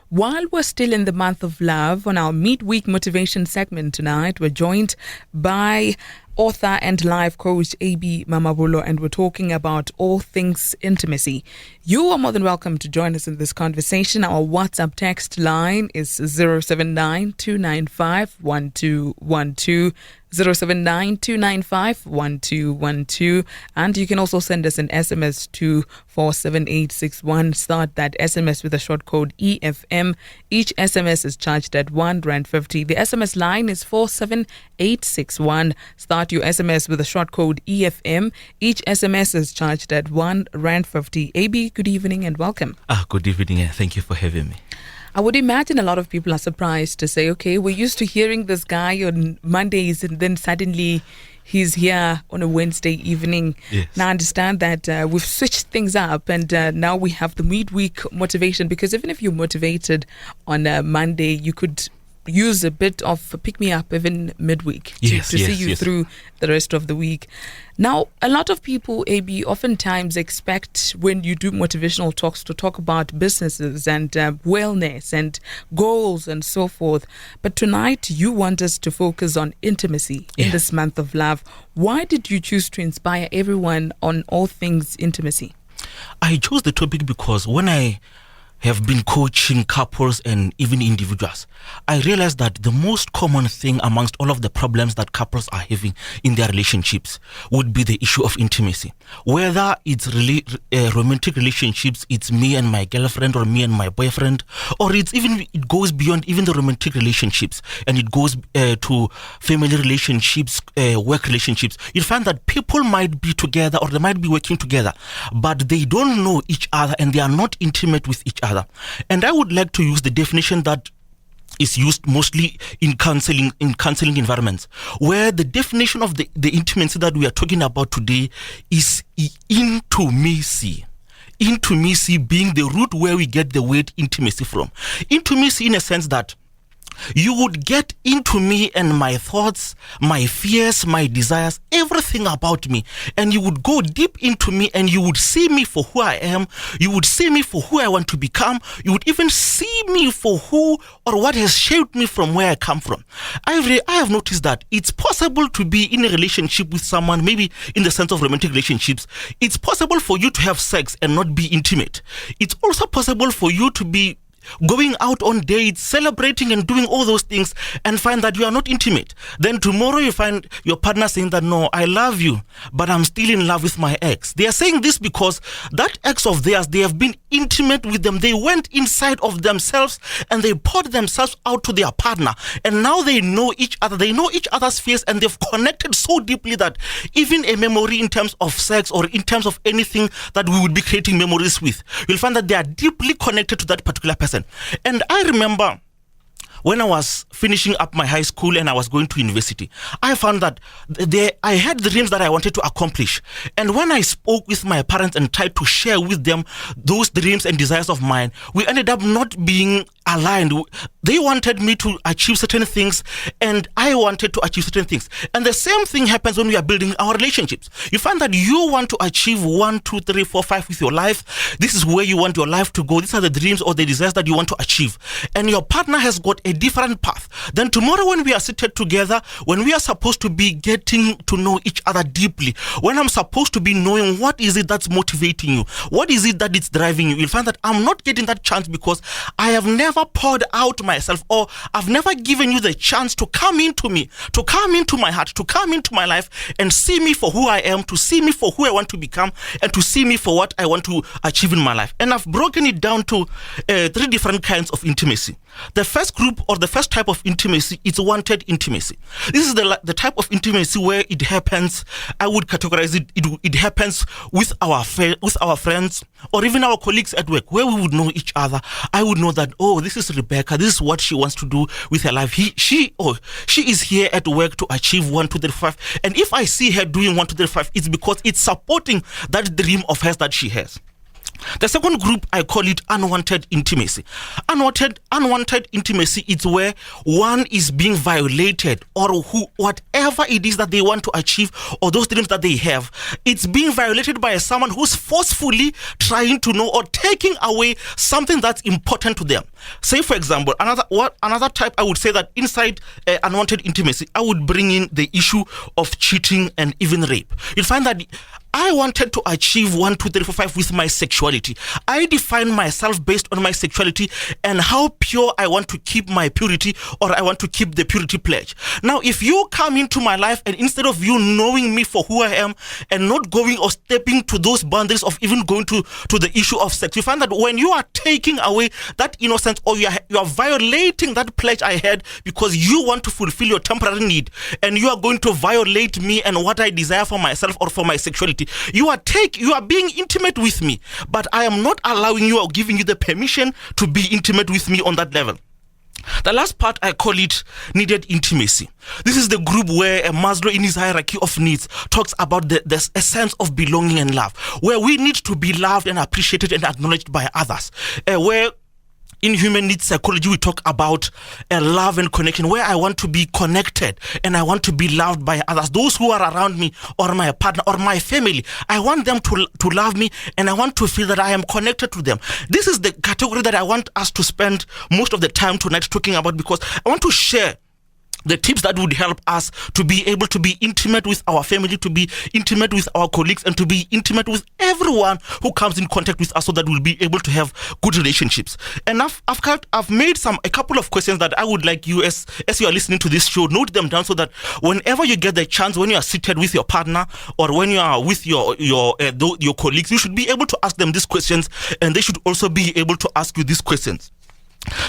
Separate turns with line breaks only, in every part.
While we're still in the month of love, on our midweek motivation segment tonight, we're joined by author and life coach Ebenezer Mamabolo, and we're talking about all things intimacy. You are more than welcome to join us in this conversation. Our WhatsApp text line is 079-295-1212. 079-295-1212, and you can also send us an SMS to 47861. Start that SMS with a short code EFM. Each SMS is charged at R1.50. The SMS line is 47861. Start your SMS with a short code EFM. Each SMS is charged at R1.50. AB, good evening and welcome.
Good evening, and thank you for having me.
I would imagine a lot of people are surprised to say, okay, we're used to hearing this guy on Mondays and then suddenly he's here on a Wednesday evening.
Yes.
Now I understand that we've switched things up and now we have the midweek motivation, because even if you're motivated on a Monday, you could use a bit of pick-me-up even midweek to see you through the rest of the week. Now, a lot of people, AB, oftentimes expect when you do motivational talks to talk about businesses and wellness and goals and so forth. But tonight, you want us to focus on intimacy in this month of love. Why did you choose to inspire everyone on all things intimacy?
I chose the topic because when I have been coaching couples and even individuals, I realized that the most common thing amongst all of the problems that couples are having in their relationships would be the issue of intimacy. Whether it's really romantic relationships, it's me and my girlfriend or me and my boyfriend, or it goes beyond even the romantic relationships and it goes to family relationships, work relationships. You find that people might be together or they might be working together, but they don't know each other and they are not intimate with each other. And I would like to use the definition that is used mostly in counseling environments, where the definition of the intimacy that we are talking about today is intimacy. Intimacy being the root where we get the word intimacy from. Intimacy in a sense that you would get into me and my thoughts, my fears, my desires, everything about me. And you would go deep into me and you would see me for who I am. You would see me for who I want to become. You would even see me for who or what has shaped me from where I come from. I have noticed that it's possible to be in a relationship with someone, maybe in the sense of romantic relationships. It's possible for you to have sex and not be intimate. It's also possible for you to be going out on dates, celebrating and doing all those things and find that you are not intimate. Then tomorrow you find your partner saying that, no, I love you, but I'm still in love with my ex. They are saying this because that ex of theirs, they have been intimate with them. They went inside of themselves and they poured themselves out to their partner. And now they know each other. They know each other's face and they've connected so deeply that even a memory in terms of sex or in terms of anything that we would be creating memories with, you'll find that they are deeply connected to that particular person. And I remember when I was finishing up my high school and I was going to university, I found that I had dreams that I wanted to accomplish. And when I spoke with my parents and tried to share with them those dreams and desires of mine, we ended up not being aligned. They wanted me to achieve certain things and I wanted to achieve certain things. And the same thing happens when we are building our relationships. You find that you want to achieve 1, 2, 3, 4, 5 with your life. This is where you want your life to go. These are the dreams or the desires that you want to achieve. And your partner has got a different path. Then tomorrow when we are seated together, when we are supposed to be getting to know each other deeply, when I'm supposed to be knowing what is it that's motivating you, what is it that it's driving you, you'll find that I'm not getting that chance because I have never poured out myself, or I've never given you the chance to come into me, to come into my heart, to come into my life and see me for who I am, to see me for who I want to become, and to see me for what I want to achieve in my life. And I've broken it down to 3 different kinds of intimacy. The first group or the first type of intimacy is wanted intimacy. This is the type of intimacy where it happens, I would categorize it, it happens with our friends or even our colleagues at work, where we would know each other. I would know that, oh, this is Rebecca, this is what she wants to do with her life. She is here at work to achieve 1, 2, 3, 5. And if I see her doing 1, 2, 3, 5, it's because it's supporting that dream of hers that she has. The second group, I call it unwanted intimacy. Unwanted intimacy is where one is being violated, or whatever it is that they want to achieve, or those dreams that they have, it's being violated by someone who's forcefully trying to know or taking away something that's important to them. Say, for example, another type, I would say that inside unwanted intimacy, I would bring in the issue of cheating and even rape. You'll find that I wanted to achieve 1, 2, 3, 4, 5 with my sexuality. I define myself based on my sexuality and how pure I want to keep my purity, or I want to keep the purity pledge. Now, if you come into my life and instead of you knowing me for who I am and not going or stepping to those boundaries of even going to the issue of sex, you find that when you are taking away that innocence, or you are violating that pledge I had because you want to fulfill your temporary need, and you are going to violate me and what I desire for myself or for my sexuality. You are being intimate with me, but I am not allowing you or giving you the permission to be intimate with me on that level. The last part, I call it needed intimacy. This is the group where Maslow, in his hierarchy of needs, talks about the sense of belonging and love, where we need to be loved and appreciated and acknowledged by others, where in human needs psychology, we talk about love and connection, where I want to be connected and I want to be loved by others. Those who are around me, or my partner, or my family, I want them to love me, and I want to feel that I am connected to them. This is the category that I want us to spend most of the time tonight talking about, because I want to share the tips that would help us to be able to be intimate with our family, to be intimate with our colleagues, and to be intimate with everyone who comes in contact with us, so that we'll be able to have good relationships. And I've made a couple of questions that I would like you, as you are listening to this show, note them down, so that whenever you get the chance, when you are seated with your partner, or when you are with your colleagues, you should be able to ask them these questions, and they should also be able to ask you these questions.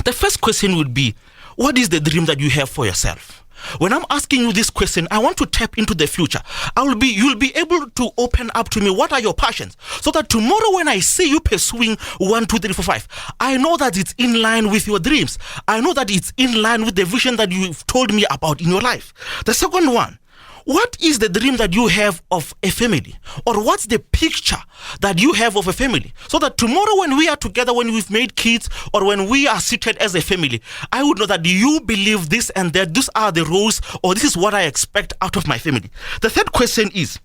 The first question would be, what is the dream that you have for yourself? When I'm asking you this question, I want to tap into the future. You'll be able to open up to me what are your passions, so that tomorrow when I see you pursuing 1, 2, 3, 4, 5, I know that it's in line with your dreams. I know that it's in line with the vision that you've told me about in your life. The second one, what is the dream that you have of a family? Or what's the picture that you have of a family? So that tomorrow when we are together, when we've made kids, or when we are seated as a family, I would know that you believe this and that, these are the roles, or this is what I expect out of my family. The third question is,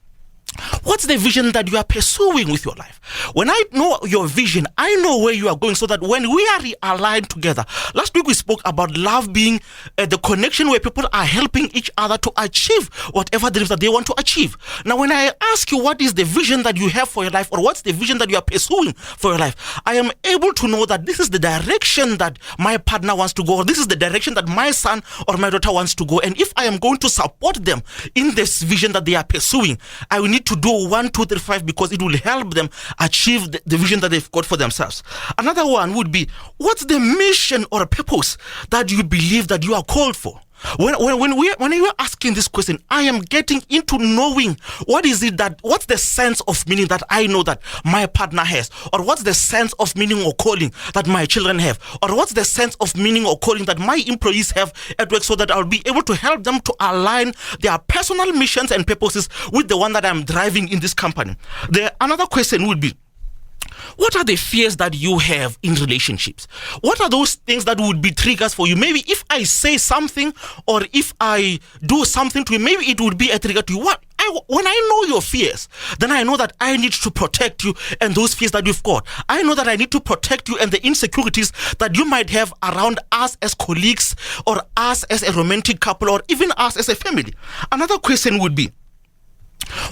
what's the vision that you are pursuing with your life? When I know your vision, I know where you are going, so that when we are realigned together. Last week we spoke about love being the connection where people are helping each other to achieve whatever dreams that they want to achieve. Now, when I ask you what is the vision that you have for your life, or what's the vision that you are pursuing for your life, I am able to know that this is the direction that my partner wants to go, or this is the direction that my son or my daughter wants to go. And if I am going to support them in this vision that they are pursuing, I will need to do 1, 2, 3, 5, because it will help them achieve the vision that they've got for themselves. Another one would be, what's the mission or purpose that you believe that you are called for? When you are asking this question, I am getting into knowing what's the sense of meaning that I know that my partner has, or what's the sense of meaning or calling that my children have, or what's the sense of meaning or calling that my employees have at work, so that I'll be able to help them to align their personal missions and purposes with the one that I'm driving in this company. Another question would be, what are the fears that you have in relationships? What are those things that would be triggers for you? Maybe if I say something, or if I do something to you, maybe it would be a trigger to you. When I know your fears, then I know that I need to protect you and those fears that you've got. I know that I need to protect you and the insecurities that you might have around us as colleagues, or us as a romantic couple, or even us as a family. Another question would be,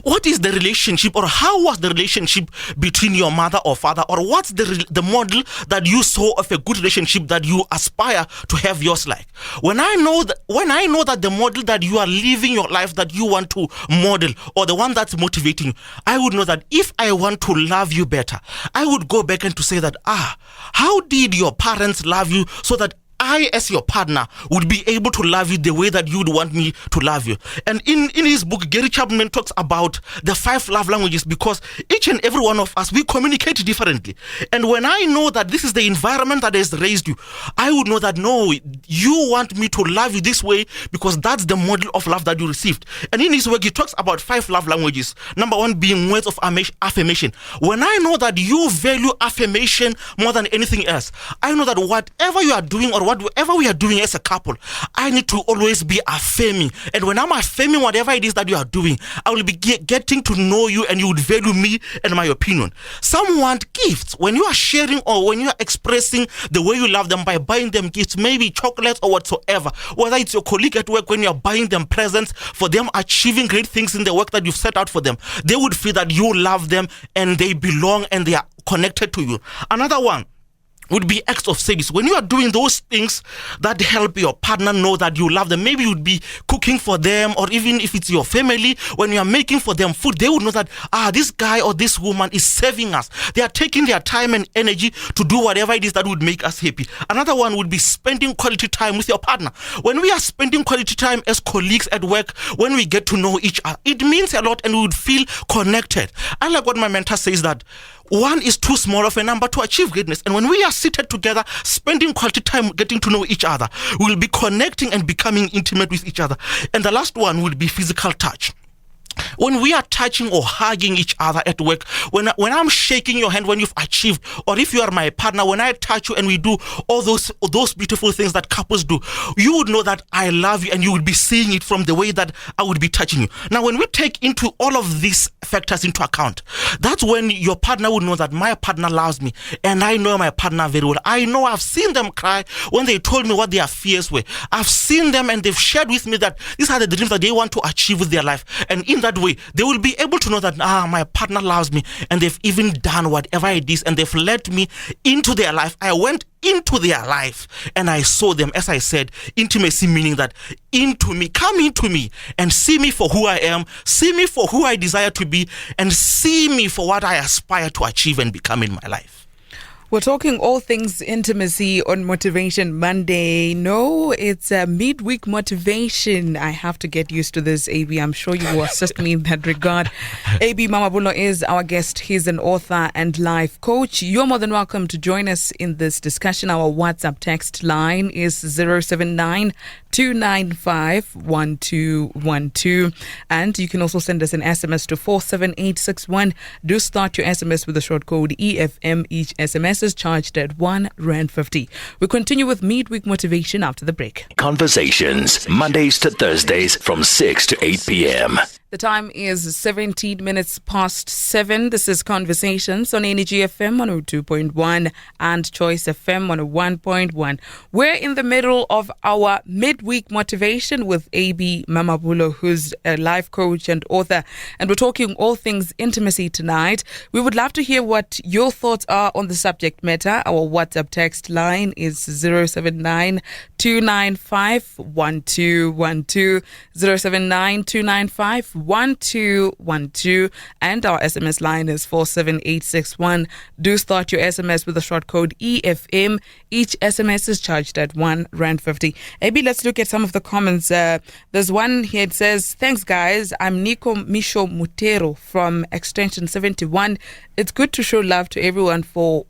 what is the relationship, or how was the relationship between your mother or father, or what's the model that you saw of a good relationship that you aspire to have yours like? When I know that the model that you are living your life that you want to model, or the one that's motivating you, I would know that if I want to love you better, I would go back and to say that, how did your parents love you, so that I, as your partner, would be able to love you the way that you would want me to love you. And in his book, Gary Chapman talks about the 5 love languages, because each and every one of us, we communicate differently. And when I know that this is the environment that has raised you, I would know that, no, you want me to love you this way because that's the model of love that you received. And in his work, he talks about 5 love languages. Number 1 being words of affirmation. When I know that you value affirmation more than anything else, I know that whatever you are doing or whatever we are doing as a couple, I need to always be affirming. And when I'm affirming whatever it is that you are doing, I will be getting to know you, and you would value me and my opinion. Some want gifts. When you are sharing or when you are expressing the way you love them by buying them gifts, maybe chocolates or whatsoever, whether it's your colleague at work, when you are buying them presents for them achieving great things in the work that you've set out for them, they would feel that you love them and they belong and they are connected to you. Another one would be acts of service. When you are doing those things that help your partner know that you love them, maybe you would be cooking for them, or even if it's your family, when you are making for them food, they would know that, this guy or this woman is serving us. They are taking their time and energy to do whatever it is that would make us happy. Another one would be spending quality time with your partner. When we are spending quality time as colleagues at work, when we get to know each other, it means a lot and we would feel connected. I like what my mentor says, that 1 is too small of a number to achieve greatness. And when we are seated together, spending quality time getting to know each other, we'll be connecting and becoming intimate with each other. And the last one will be physical touch. When we are touching or hugging each other at work, when I'm shaking your hand when you've achieved, or if you are my partner, when I touch you and we do all those beautiful things that couples do, you would know that I love you, and you would be seeing it from the way that I would be touching you. Now, when we take into all of these factors into account, that's when your partner would know that my partner loves me, and I know my partner very well. I know I've seen them cry when they told me what their fears were. I've seen them and they've shared with me that these are the dreams that they want to achieve with their life. And in that way, they will be able to know that my partner loves me, and they've even done whatever it is, and they've let me into their life. I went into their life and I saw them. As I said, intimacy meaning that come into me and see me for who I am, see me for who I desire to be, and see me for what I aspire to achieve and become in my life.
We're talking all things intimacy on Motivation Monday. No, it's a midweek motivation. I have to get used to this, AB. I'm sure you will assist me in that regard. AB Mamabolo is our guest. He's an author and life coach. You're more than welcome to join us in this discussion. Our WhatsApp text line is 079-295-1212. And you can also send us an SMS to 47861. Do start your SMS with the short code EFM. Each SMS is charged at R1.50. We continue with midweek motivation after the break.
Conversations, Mondays to Thursdays from 6 to 8 p.m.
The time is 17 minutes past 7. This is Conversations on Energy FM 102.1 and Choice FM 101.1. We're in the middle of our midweek motivation with AB Mamabolo, who's a life coach and author. And we're talking all things intimacy tonight. We would love to hear what your thoughts are on the subject matter. Our WhatsApp text line is 079-295-1212, 079-295-1212, and our SMS line is 47861. Do start your SMS with the short code EFM. Each SMS is charged at R1.50. AB, let's look at some of the comments. There's one here. It says, thanks guys, I'm Nico Misho Mutero from Extension 71. It's good to show love to everyone, for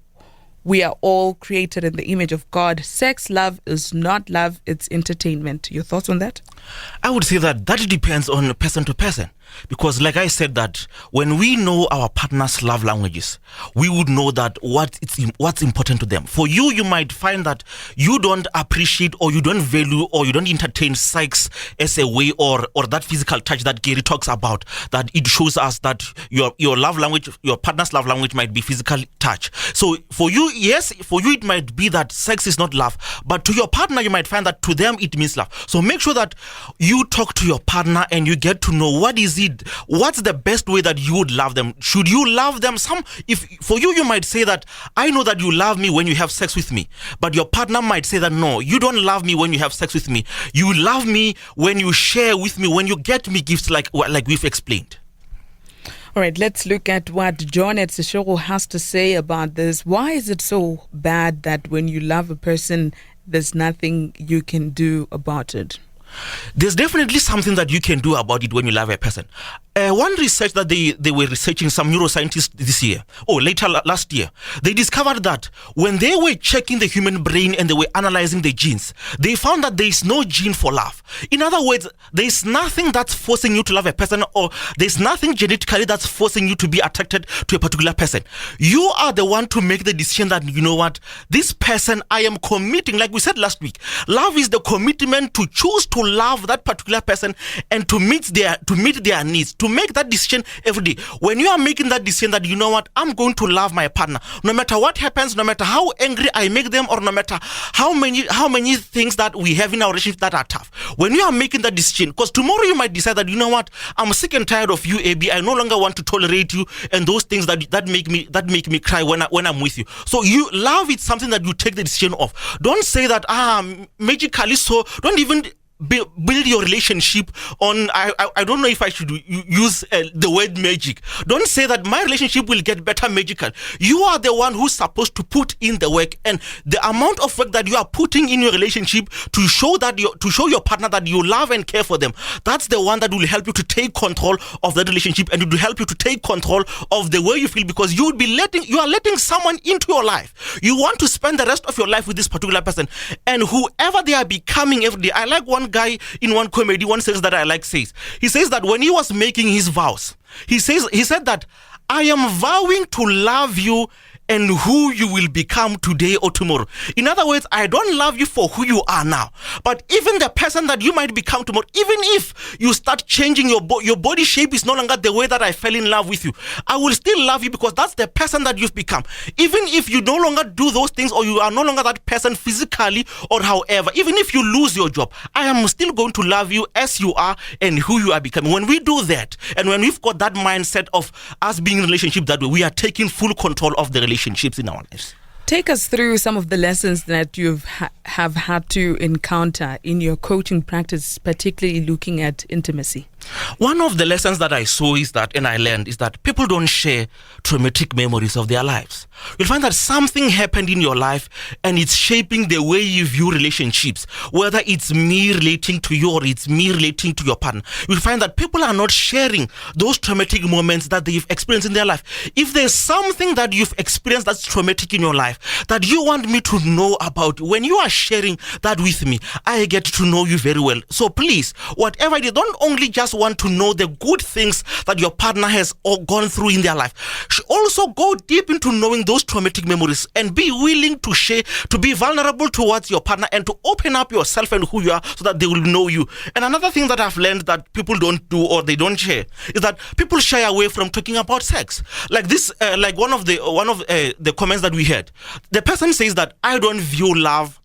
we are all created in the image of God. Sex love is not love, it's entertainment. Your thoughts on that?
I would say that depends on person to person. Because like I said, that when we know our partner's love languages, we would know that what's important to them. For you, you might find that you don't appreciate, or you don't value, or you don't entertain sex as a way, or that physical touch that Gary talks about, that it shows us that your love language, your partner's love language might be physical touch. So for you, yes, for you it might be that sex is not love, but to your partner you might find that to them it means love. So make sure that you talk to your partner and you get to know what's the best way that you would love them. Should you love them? If for you might say that I know that you love me when you have sex with me, but your partner might say that no, you don't love me when you have sex with me. You love me when you share with me, when you get me gifts, like we've explained.
All right, let's look at what John at Seshoro has to say about this. Why is it so bad that when you love a person, there's nothing you can do about it?
There's definitely something that you can do about it when you love a person. One research that they were researching, some neuroscientists this year, or last year, they discovered that when they were checking the human brain and they were analyzing the genes, they found that there is no gene for love. In other words, there is nothing that's forcing you to love a person, or there's nothing genetically that's forcing you to be attracted to a particular person. You are the one to make the decision that, you know what, this person I am committing, like we said last week. Love is the commitment to choose to love that particular person and to meet their needs, to make that decision every day. When you are making that decision that, you know what, I'm going to love my partner, no matter what happens, no matter how angry I make them, or no matter how many things that we have in our relationship that are tough. When you are making that decision, because tomorrow you might decide that, you know what, I'm sick and tired of you, AB. I no longer want to tolerate you, and those things that make me cry when I'm with you. So you love is something that you take the decision of. Don't say that magically. So don't even build your relationship on, I don't know if I should use the word magic. Don't say that my relationship will get better magical. You are the one who's supposed to put in the work, and the amount of work that you are putting in your relationship to show your partner that you love and care for them, that's the one that will help you to take control of that relationship, and it will help you to take control of the way you feel, because you are letting someone into your life. You want to spend the rest of your life with this particular person, and whoever they are becoming every day. I like one guy in one comedy, one says that I like says. He says that when he was making his vows, he said that I am vowing to love you and who you will become today or tomorrow. In other words, I don't love you for who you are now, but even the person that you might become tomorrow, even if you start changing your body shape is no longer the way that I fell in love with you, I will still love you because that's the person that you've become. Even if you no longer do those things, or you are no longer that person physically, or however, even if you lose your job, I am still going to love you as you are and who you are becoming. When we do that, and when we've got that mindset of us being in a relationship that way, we are taking full control of the relationships in our lives.
Take us through some of the lessons that you've have had to encounter in your coaching practice, particularly looking at intimacy.
One of the lessons that I saw and I learned is that people don't share traumatic memories of their lives. You'll find that something happened in your life and it's shaping the way you view relationships, whether it's me relating to you or it's me relating to your partner. You'll find that people are not sharing those traumatic moments that they've experienced in their life. If there's something that you've experienced that's traumatic in your life that you want me to know about, when you are sharing that with me, I get to know you very well. So please, whatever it is, don't only just want to know the good things that your partner has gone through in their life. Also go deep into knowing those traumatic memories and be willing to share, to be vulnerable towards your partner and to open up yourself and who you are so that they will know you. And another thing that I've learned that people don't do or they don't share is that people shy away from talking about sex. Like this, like one of the comments that we had, the person says that I don't view love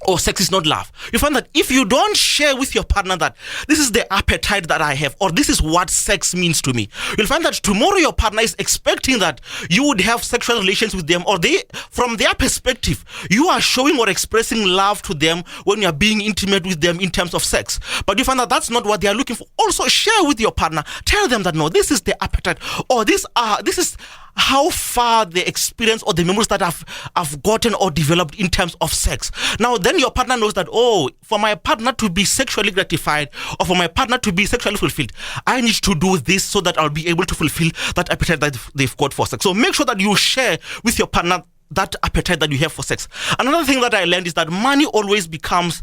or sex is not love. You find that if you don't share with your partner that this is the appetite that I have, or this is what sex means to me, you'll find that tomorrow your partner is expecting that you would have sexual relations with them, or they, from their perspective, you are showing or expressing love to them when you are being intimate with them in terms of sex. But you find that that's not what they are looking for. Also share with your partner. Tell them that no, this is the appetite, or this is how far the experience or the memories that I've gotten or developed in terms of sex. Now, then your partner knows that, oh, for my partner to be sexually gratified or for my partner to be sexually fulfilled, I need to do this so that I'll be able to fulfill that appetite that they've got for sex. So make sure that you share with your partner that appetite that you have for sex. Another thing that I learned is that money always becomes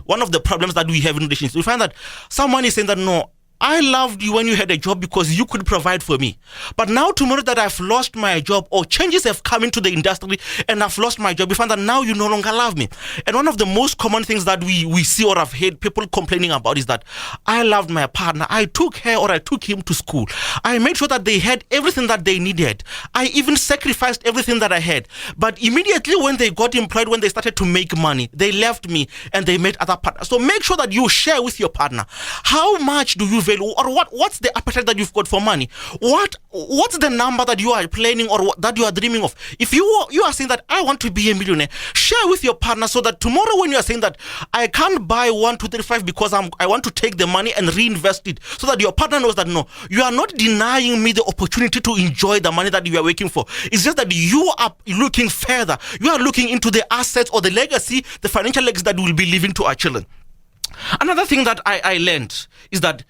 one of the problems that we have in relationships. We find that someone is saying that, no, I loved you when you had a job because you could provide for me. But now tomorrow that I've lost my job or changes have come into the industry and I've lost my job, you find that now you no longer love me. And one of the most common things that we see or have heard people complaining about is that I loved my partner. I took her or I took him to school. I made sure that they had everything that they needed. I even sacrificed everything that I had. But immediately when they got employed, when they started to make money, they left me and they met other partners. So make sure that you share with your partner. How much do you value value, or what's the appetite that you've got for money? What's the number that you are planning or that you are dreaming of? If you are saying that I want to be a millionaire, share with your partner so that tomorrow when you are saying that I can't buy 1, 2, 3, 5 because I want to take the money and reinvest it, so that your partner knows that no, you are not denying me the opportunity to enjoy the money that you are working for. It's just that you are looking further. You are looking into the assets or the legacy, the financial legacy that we will be leaving to our children. Another thing that I learned is that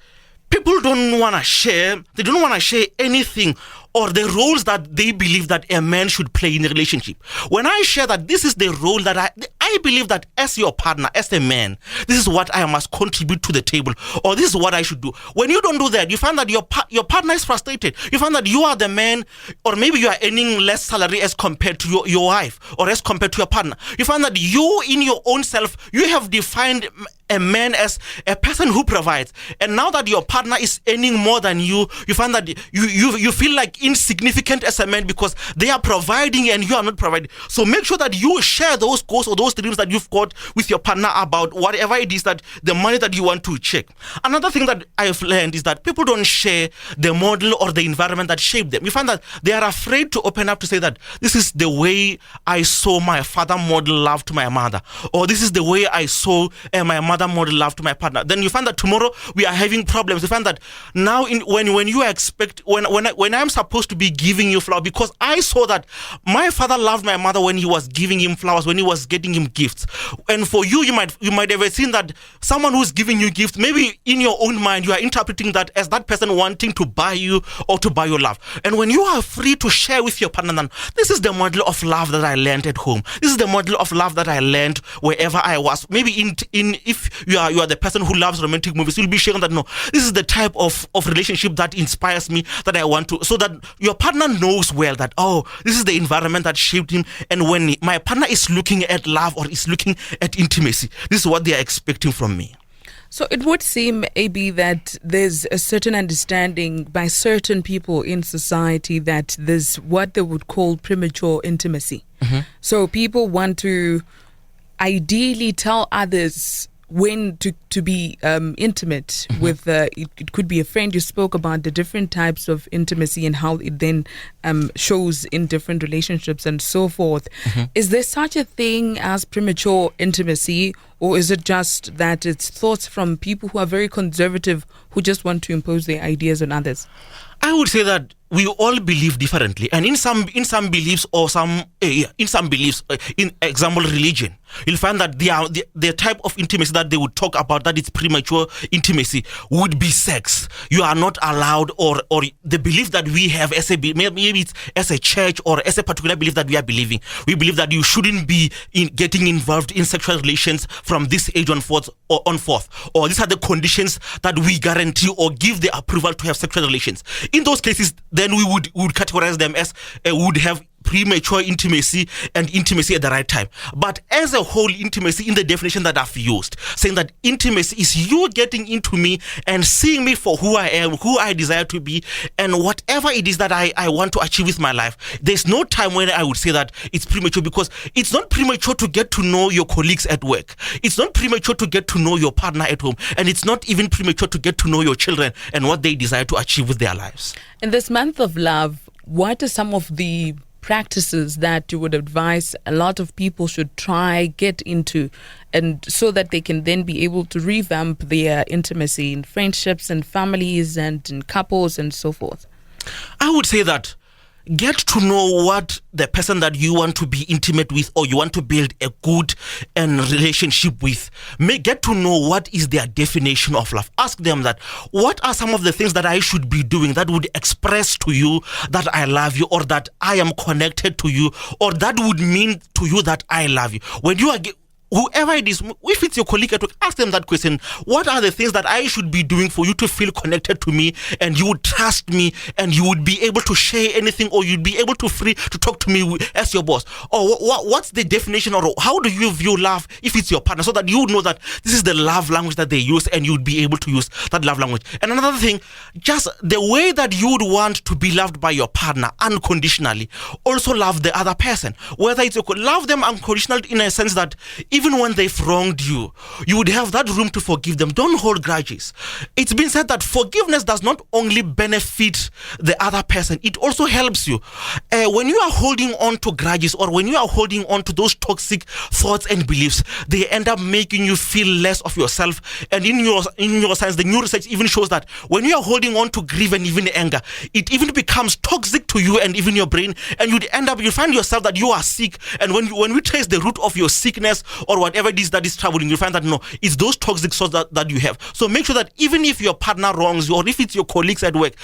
people don't want to share. They don't want to share anything or the roles that they believe that a man should play in a relationship. When I share that this is the role that I believe that as your partner, as a man, this is what I must contribute to the table, or this is what I should do. When you don't do that, you find that your partner is frustrated. You find that you are the man, or maybe you are earning less salary as compared to your wife, or as compared to your partner. You find that you, in your own self, you have defined a man as a person who provides, and now that your partner is earning more than you find that you feel like insignificant as a man because they are providing and you are not providing. So make sure that you share those goals or those dreams that you've got with your partner about whatever it is that the money that you want to check. Another thing that I've learned is that people don't share the model or the environment that shaped them. You find that they are afraid to open up to say that this is the way I saw my father model love to my mother, or this is the way I saw my mother model love to my partner. Then you find that tomorrow we are having problems. You find that now when you expect when I'm supposed to be giving you flowers, because I saw that my father loved my mother when he was giving him flowers, when he was getting him gifts. And for you might have seen that someone who's giving you gifts, maybe in your own mind you are interpreting that as that person wanting to buy you or to buy your love. And when you are free to share with your partner, then this is the model of love that I learned at home. This is the model of love that I learned wherever I was. Maybe if you are the person who loves romantic movies, you'll be sharing that no, this is the type of relationship that inspires me, that I want to, so that your partner knows well that, oh, this is the environment that shaped him. And when my partner is looking at love or is looking at intimacy, this is what they are expecting from me.
So it would seem, AB, that there's a certain understanding by certain people in society that there's what they would call premature intimacy. Mm-hmm. So people want to ideally tell others when to be intimate mm-hmm. with it could be a friend. You spoke about the different types of intimacy and how it then shows in different relationships and so forth. Mm-hmm. Is there such a thing as premature intimacy, or is it just that it's thoughts from people who are very conservative who just want to impose their ideas on others?
I would say that we all believe differently, and in some beliefs or in example religion, you'll find that the type of intimacy that they would talk about, that it's premature intimacy, would be sex. You are not allowed, or the belief that we have as maybe it's as a church or as a particular belief that we are believing. We believe that you shouldn't be getting involved in sexual relations from this age on forth, or these are the conditions that we guarantee or give the approval to have sexual relations. In those cases, then we would categorize them as would have premature intimacy and intimacy at the right time. But as a whole, intimacy in the definition that I've used, saying that intimacy is you getting into me and seeing me for who I am, who I desire to be, and whatever it is that I want to achieve with my life. There's no time when I would say that it's premature, because it's not premature to get to know your colleagues at work. It's not premature to get to know your partner at home. And it's not even premature to get to know your children and what they desire to achieve with their lives.
In this month of love, what are some of the practices that you would advise a lot of people should get into, and so that they can then be able to revamp their intimacy in friendships and families and in couples and so forth?
I would say that get to know what the person that you want to be intimate with, or you want to build a good relationship with, get to know what is their definition of love. Ask them that, what are some of the things that I should be doing that would express to you that I love you, or that I am connected to you, or that would mean to you that I love you. When you are whoever it is, if it's your colleague at work, ask them that question. What are the things that I should be doing for you to feel connected to me, and you would trust me, and you would be able to share anything, or you'd be able to free to talk to me as your boss? Or what's the definition, or how do you view love if it's your partner, so that you would know that this is the love language that they use, and you'd be able to use that love language. And another thing, just the way that you would want to be loved by your partner unconditionally, also love the other person. Whether it's love them unconditionally in a sense that even even when they've wronged you, you would have that room to forgive them. Don't hold grudges. It's been said that forgiveness does not only benefit the other person, it also helps you. When you are holding on to grudges, or when you are holding on to those toxic thoughts and beliefs, they end up making you feel less of yourself. And in your science, the new research even shows that when you are holding on to grief and even anger, it even becomes toxic to you and even your brain, and you find yourself that you are sick. And when we trace the root of your sickness or whatever it is that is troubling, you find that no, it's those toxic thoughts that you have. So make sure that even if your partner wrongs you, or if it's your colleagues at work,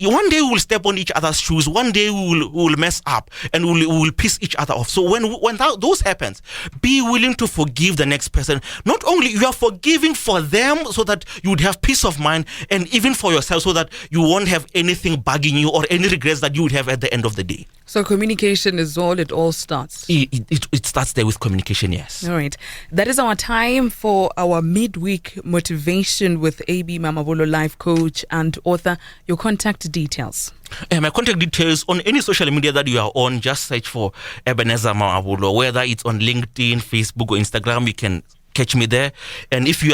one day we will step on each other's shoes, one day we will mess up, and we will piss each other off. So when those happens, be willing to forgive the next person. Not only you are forgiving for them so that you would have peace of mind, and even for yourself so that you won't have anything bugging you or any regrets that you would have at the end of the day.
So communication is all it all starts.
It starts there with communication, yes.
All right. That is our time for our midweek motivation with AB Mamabolo, life coach and author. Your contact details.
My contact details on any social media that you are on, just search for Ebenezer Mamabolo, whether it's on LinkedIn, Facebook, or Instagram. You can catch me there. And if you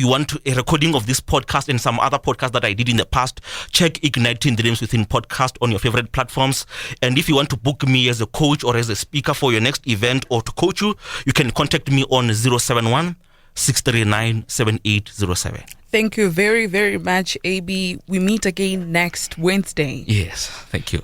want a recording of this podcast and some other podcasts that I did in the past, check Igniting Dreams Within podcast on your favorite platforms. And if you want to book me as a coach or as a speaker for your next event or to coach you, you can contact me on 071 639 7807.
Thank you very, very much, AB. We meet again next Wednesday.
Yes, thank you.